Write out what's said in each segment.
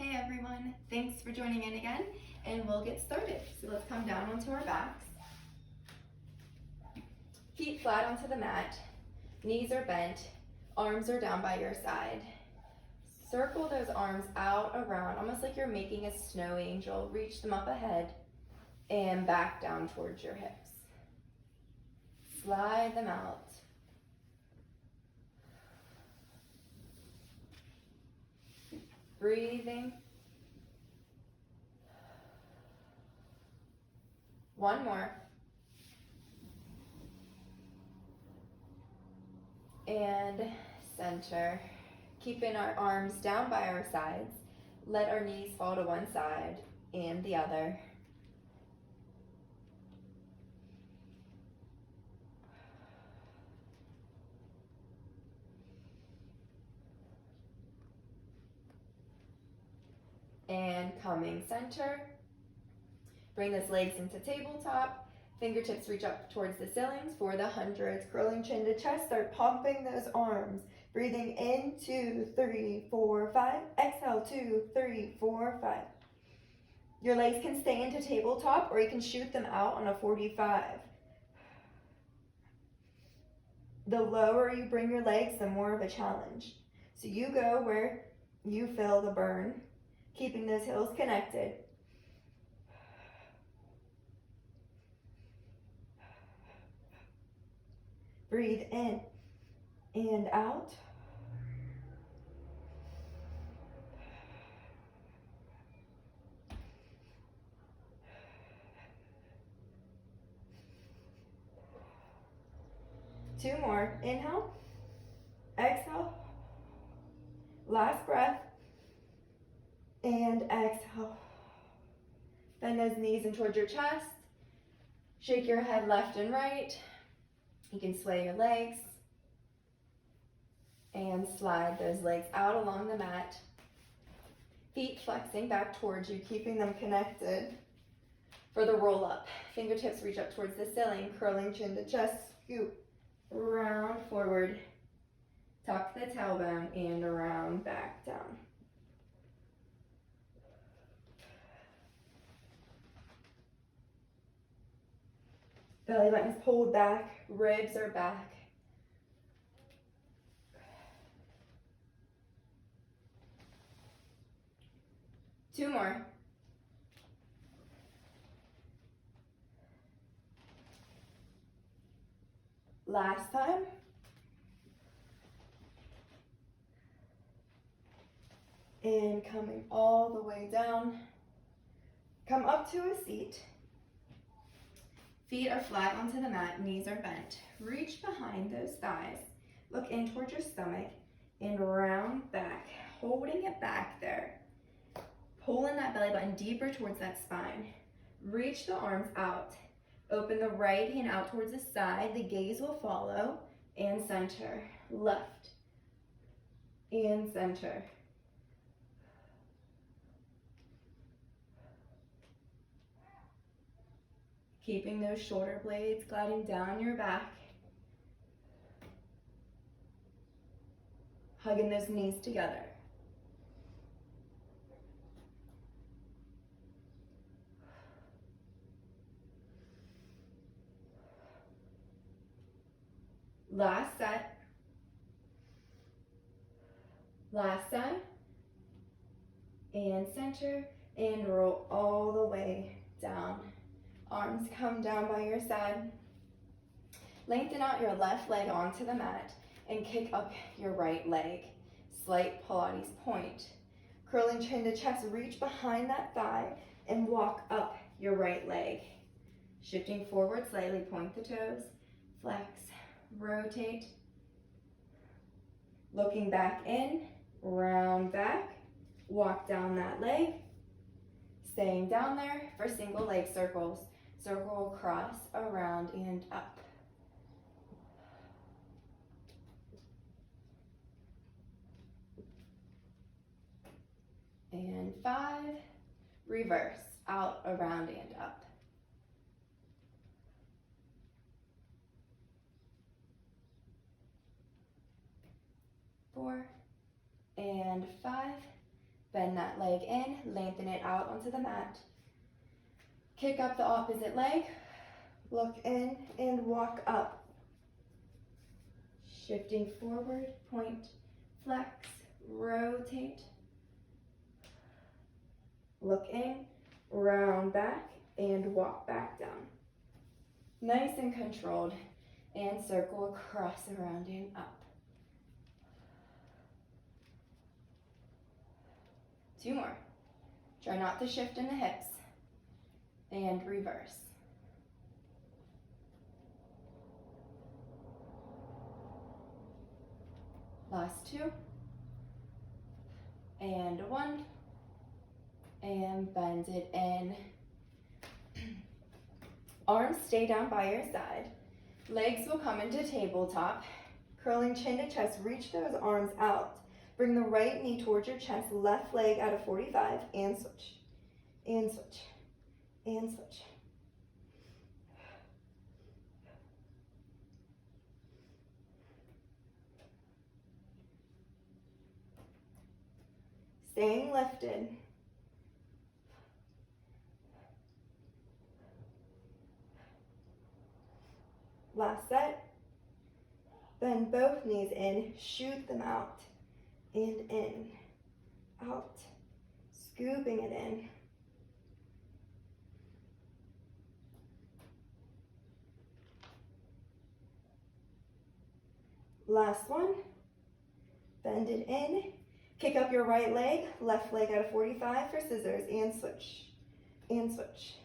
Hey everyone, thanks for joining in again, and we'll get started. So let's come down onto our backs. Feet flat onto the mat, knees are bent, arms are down by your side. Circle those arms out around, almost like you're making a snow angel. Reach them up ahead and back down towards your hips. Slide them out. Breathing. One more. And center. Keeping our arms down by our sides. Let our knees fall to one side and the other. And coming center. Bring those legs into tabletop. Fingertips reach up towards the ceilings for the hundreds. Curling chin to chest. Start pumping those arms. Breathing in, 2, 3, 4, 5. Exhale, 2, 3, 4, 5. Your legs can stay into tabletop or you can shoot them out on a 45. The lower you bring your legs, the more of a challenge. So you go where you feel the burn, keeping those heels connected. Breathe in and out. Two more. Inhale. Exhale. Last breath. And exhale. Bend those knees in towards your chest. Shake your head left and right. You can sway your legs. And slide those legs out along the mat. Feet flexing back towards you, keeping them connected. For the roll up, fingertips reach up towards the ceiling, curling chin to chest, scoop, round forward, tuck the tailbone, and around back down. Belly button's pulled back, ribs are back. Two more. Last time. And coming all the way down. Come up to a seat. Feet are flat onto the mat, knees are bent. Reach behind those thighs. Look in towards your stomach and round back, holding it back there. Pulling that belly button deeper towards that spine. Reach the arms out. Open the right hand out towards the side. The gaze will follow. And center. Left. And center. Keeping those shoulder blades gliding down your back. Hugging those knees together. Last set. Last side. And center. And roll all the way down. Arms come down by your side. Lengthen out your left leg onto the mat and kick up your right leg. Slight Pilates point. Curling chin to chest, reach behind that thigh and walk up your right leg. Shifting forward slightly, point the toes, flex, rotate. Looking back in, round back, walk down that leg. Staying down there for single leg circles. Circle across, around, and up. And 5, reverse, out, around, and up. 4, and 5, Bend that leg in, lengthen it out onto the mat. Kick up the opposite leg, look in and walk up. Shifting forward, point, flex, rotate. Look in, round back, and walk back down. Nice and controlled, and circle across, around, and up. 2 more. Try not to shift in the hips, and reverse. Last 2, and 1, and bend it in. Arms stay down by your side. Legs will come into tabletop. Curling chin to chest, reach those arms out. Bring the right knee towards your chest, left leg out of 45, and switch, and switch, and switch. Staying lifted. Last set. Bend both knees in, shoot them out, and in, out, scooping it in. Last one. Bend it in. Kick up your right leg, left leg out of 45 for scissors, and switch, and switch,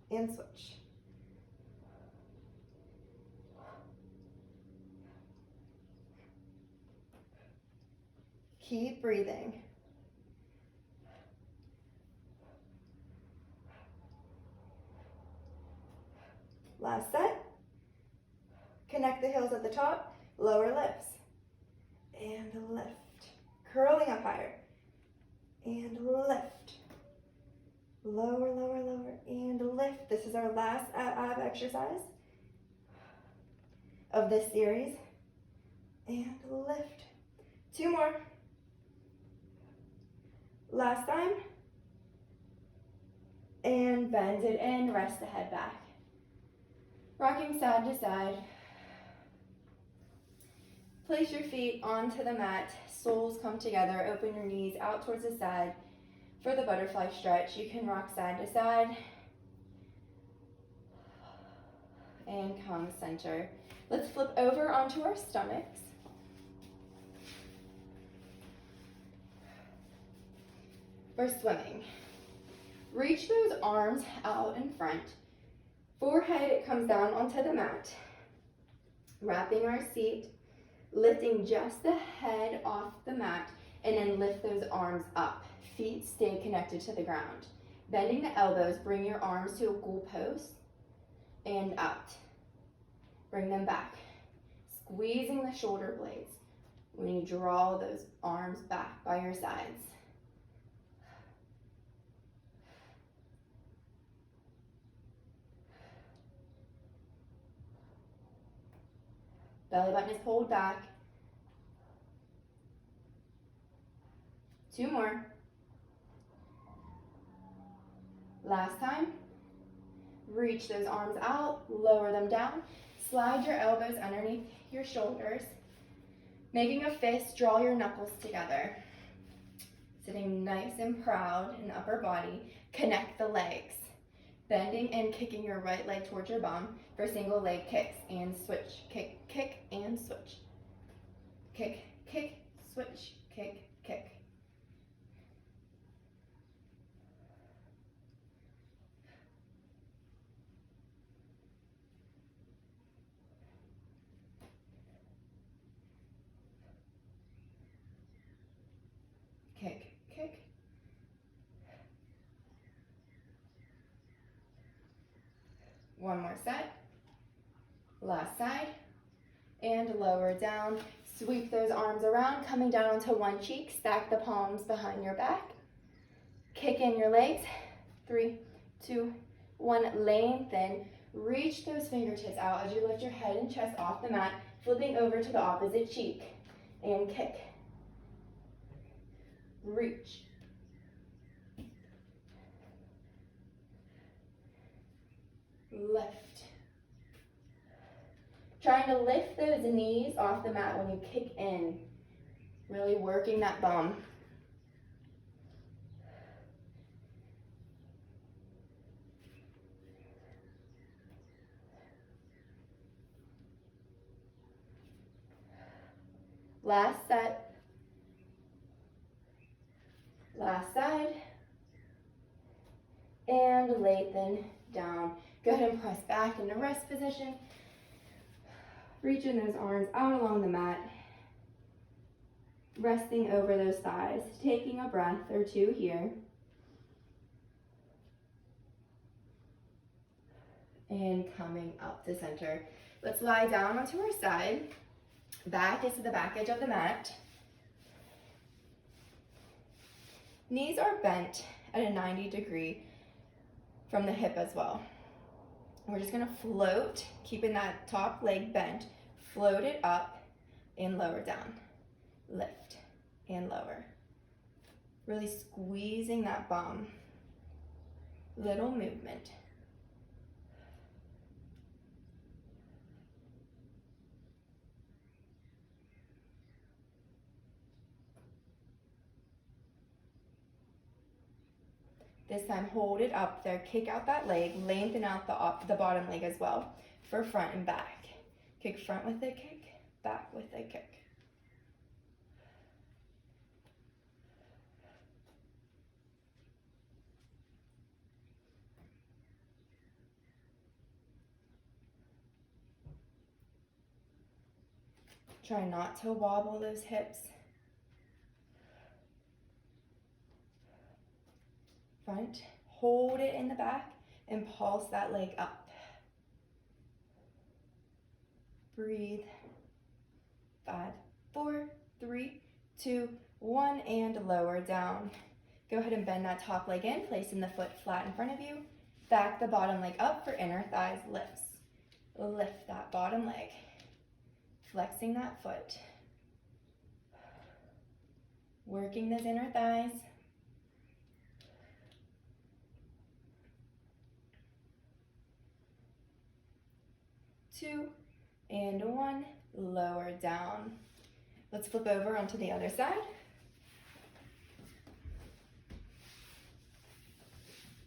and switch. Keep breathing. Last set. Connect the heels at the top, lower lifts, and lift. Curling up higher, and lift. Lower, lower, lower, and lift. This is our last ab exercise of this series. And lift. 2 more. Last time. And bend it in, rest the head back. Rocking side to side. Place your feet onto the mat, soles come together, open your knees out towards the side. For the butterfly stretch, you can rock side to side and come center. Let's flip over onto our stomachs. For swimming, reach those arms out in front. Forehead comes down onto the mat. Wrapping our seat, lifting just the head off the mat, and then lift those arms up. Feet stay connected to the ground. Bending the elbows, bring your arms to a goal pose and out. Bring them back. Squeezing the shoulder blades when you draw those arms back by your sides. Belly button is pulled back. 2 more. Last time. Reach those arms out, lower them down. Slide your elbows underneath your shoulders. Making a fist, draw your knuckles together. Sitting nice and proud in the upper body. Connect the legs. Bending and kicking your right leg towards your bum for single leg kicks and switch. Kick, kick, and switch. Kick, kick, switch, kick, kick. Kick, kick. One more set. Last side. And lower down. Sweep those arms around, coming down onto one cheek. Stack the palms behind your back. Kick in your legs. 3, 2, 1. Lengthen. Reach those fingertips out as you lift your head and chest off the mat, flipping over to the opposite cheek. And kick. Reach. lift. Trying to lift those knees off the mat when you kick in. Really working that bum. Last set. Last side. And lengthen down. Go ahead and press back into rest position. Reaching those arms out along the mat. Resting over those thighs. Taking a breath or two here. And coming up to center. Let's lie down onto our side. Back is to the back edge of the mat. Knees are bent at a 90-degree from the hip as well. We're just gonna float, keeping that top leg bent. Float it up and lower down. Lift and lower. Really squeezing that bum. Little movement. This time, hold it up there, kick out that leg, lengthen out the bottom leg as well for front and back. Kick front with a kick, back with a kick. Try not to wobble those hips. Front, hold it in the back and pulse that leg up. Breathe. 5, 4, 3, 2, 1, and lower down. Go ahead and bend that top leg in, placing the foot flat in front of you. Back the bottom leg up for inner thighs lifts. Lift that bottom leg. Flexing that foot. Working those inner thighs. 2, and 1, lower down. Let's flip over onto the other side.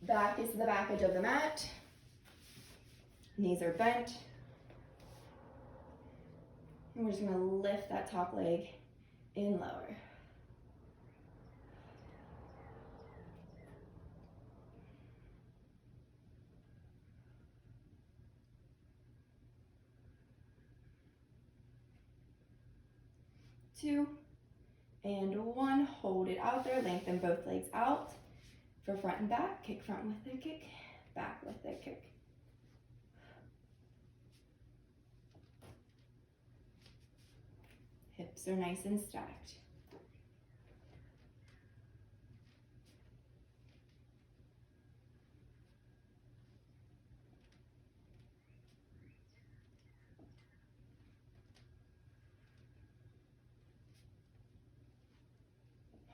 Back is to the back edge of the mat. Knees are bent. And we're just gonna lift that top leg and lower. Two, and 1, hold it out there, lengthen both legs out for front and back, kick front with a kick, back with a kick. Hips are nice and stacked.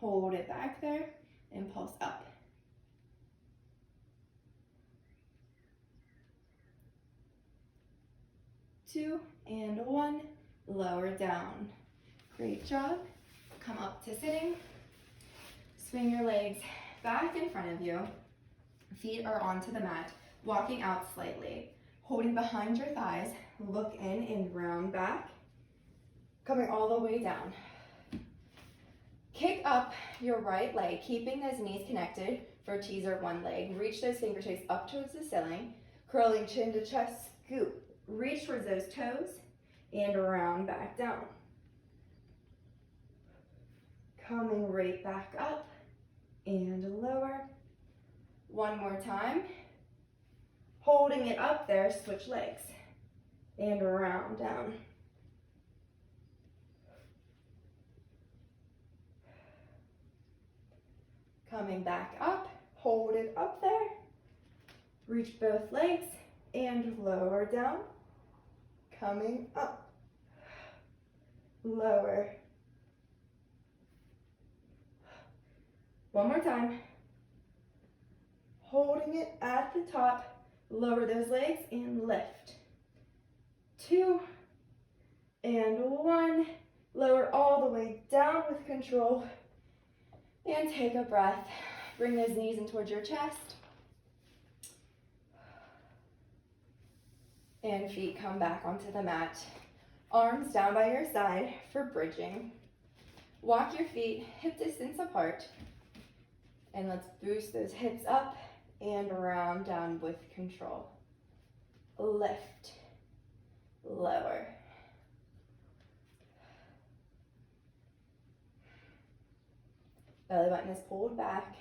Hold it back there and pulse up. 2, and 1, lower down. Great job. Come up to sitting. Swing your legs back in front of you. Feet are onto the mat, walking out slightly. Holding behind your thighs, look in and round back. Coming all the way down. Kick up your right leg, keeping those knees connected for teaser one leg. Reach those fingertips up towards the ceiling. Curling chin to chest, scoop. Reach towards those toes and round back down. Coming right back up and lower. One more time. Holding it up there, switch legs and round down. Coming back up, hold it up there. Reach both legs and lower down. Coming up, lower. One more time. Holding it at the top, Lower those legs and lift. 2 and 1. Lower all the way down with control. And take a breath. Bring those knees in towards your chest. And feet come back onto the mat. Arms down by your side for bridging. Walk your feet hip distance apart. And let's boost those hips up and round down with control. Lift. Lower. Belly button is pulled back.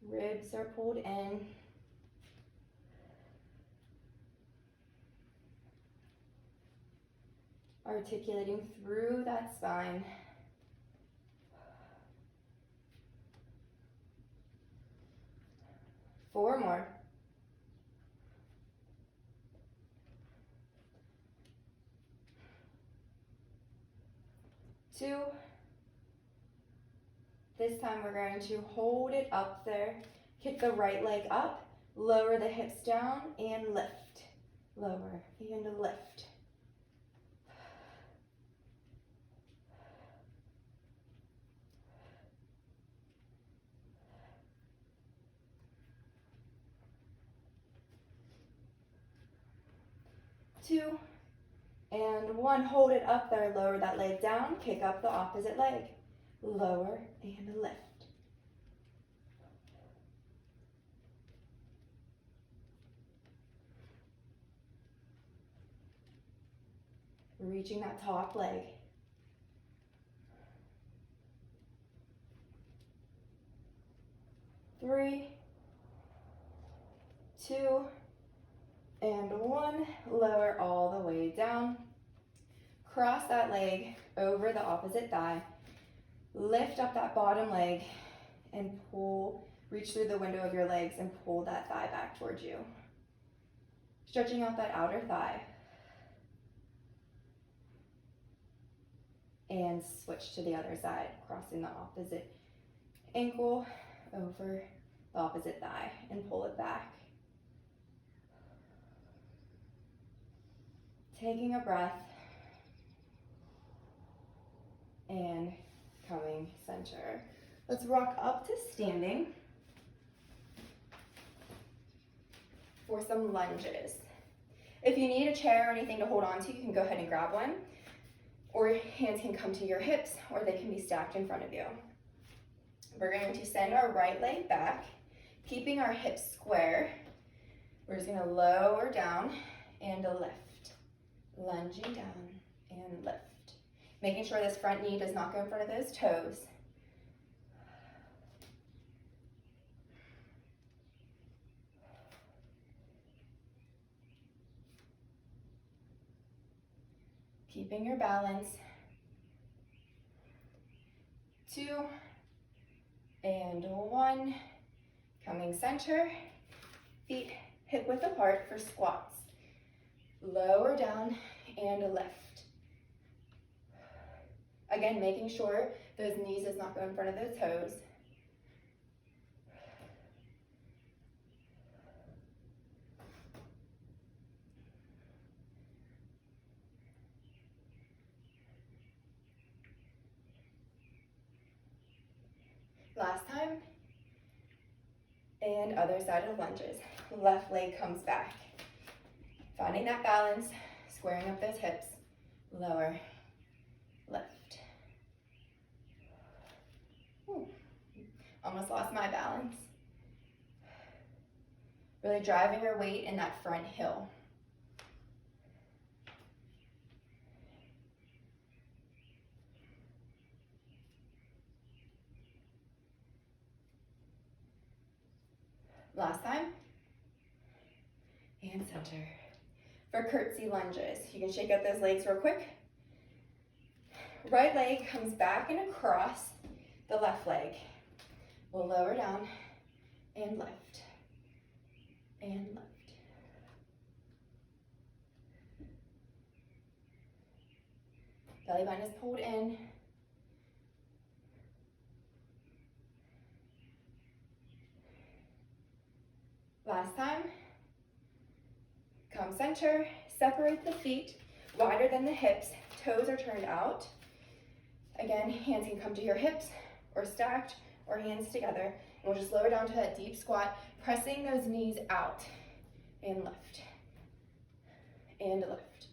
Ribs are pulled in. Articulating through that spine. Four more. 2. This time we're going to hold it up there. Kick the right leg up. Lower the hips down and lift. Lower and lift. Two and 1. Hold it up there. Lower that leg down. Kick up the opposite leg. Lower and lift. Reaching that top leg. Three, 2, and 1. Lower all the way down. Cross that leg over the opposite thigh. Lift up that bottom leg and pull, reach through the window of your legs and pull that thigh back towards you. Stretching out that outer thigh. And switch to the other side, crossing the opposite ankle over the opposite thigh and pull it back. Taking a breath and coming center. Let's rock up to standing for some lunges. If you need a chair or anything to hold on to, you can go ahead and grab one, or your hands can come to your hips, or they can be stacked in front of you. We're going to send our right leg back, keeping our hips square. We're just going to lower down and lift, lunging down and lift. Making sure this front knee does not go in front of those toes. Keeping your balance. 2 and 1. Coming center. Feet hip width apart for squats. Lower down and lift. Again, making sure those knees does not go in front of those toes. Last time. And other side of lunges. Left leg comes back. Finding that balance, squaring up those hips. Lower, lift. Ooh, almost lost my balance. Really driving your weight in that front heel. Last time. And center. For curtsy lunges, you can shake out those legs real quick. Right leg comes back and across the left leg. We'll lower down and lift. And lift. Belly button is pulled in. Last time. come center, separate the feet wider than the hips, toes are turned out. Again, hands can come to your hips or stacked or hands together. And we'll just lower down to that deep squat, pressing those knees out and lift and lift.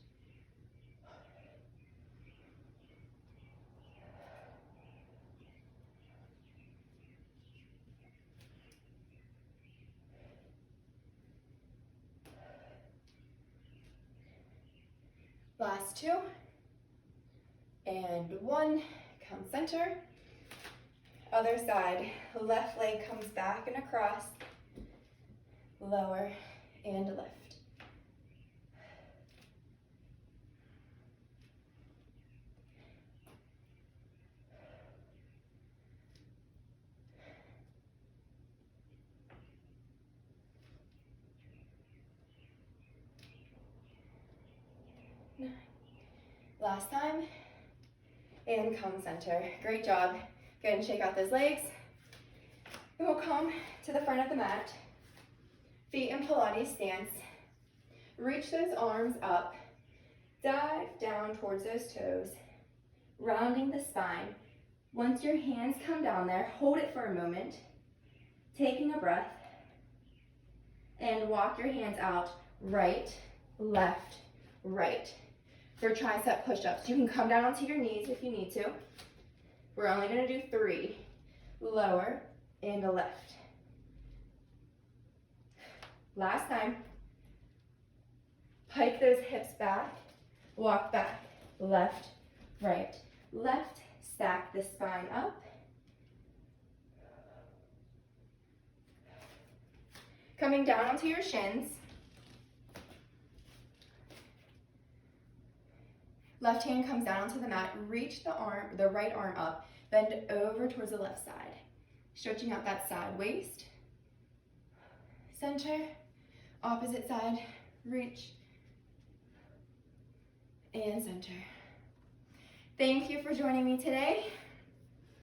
Last two, and one, come center. Other side, left leg comes back and across, lower and lift. Last time, and come center. Great job. Go ahead and shake out those legs. And we'll come to the front of the mat, feet in Pilates stance. Reach those arms up, dive down towards those toes, rounding the spine. Once your hands come down there, hold it for a moment, taking a breath, and walk your hands out, right, left, right. For tricep push-ups. You can come down onto your knees if you need to. We're only going to do 3. Lower and a left. Last time. Pike those hips back. Walk back. Left, right, left. Stack the spine up. Coming down onto your shins. Left hand comes down onto the mat, reach the right arm up, bend over towards the left side. Stretching out that side waist. Center, opposite side, reach, and center. Thank you for joining me today.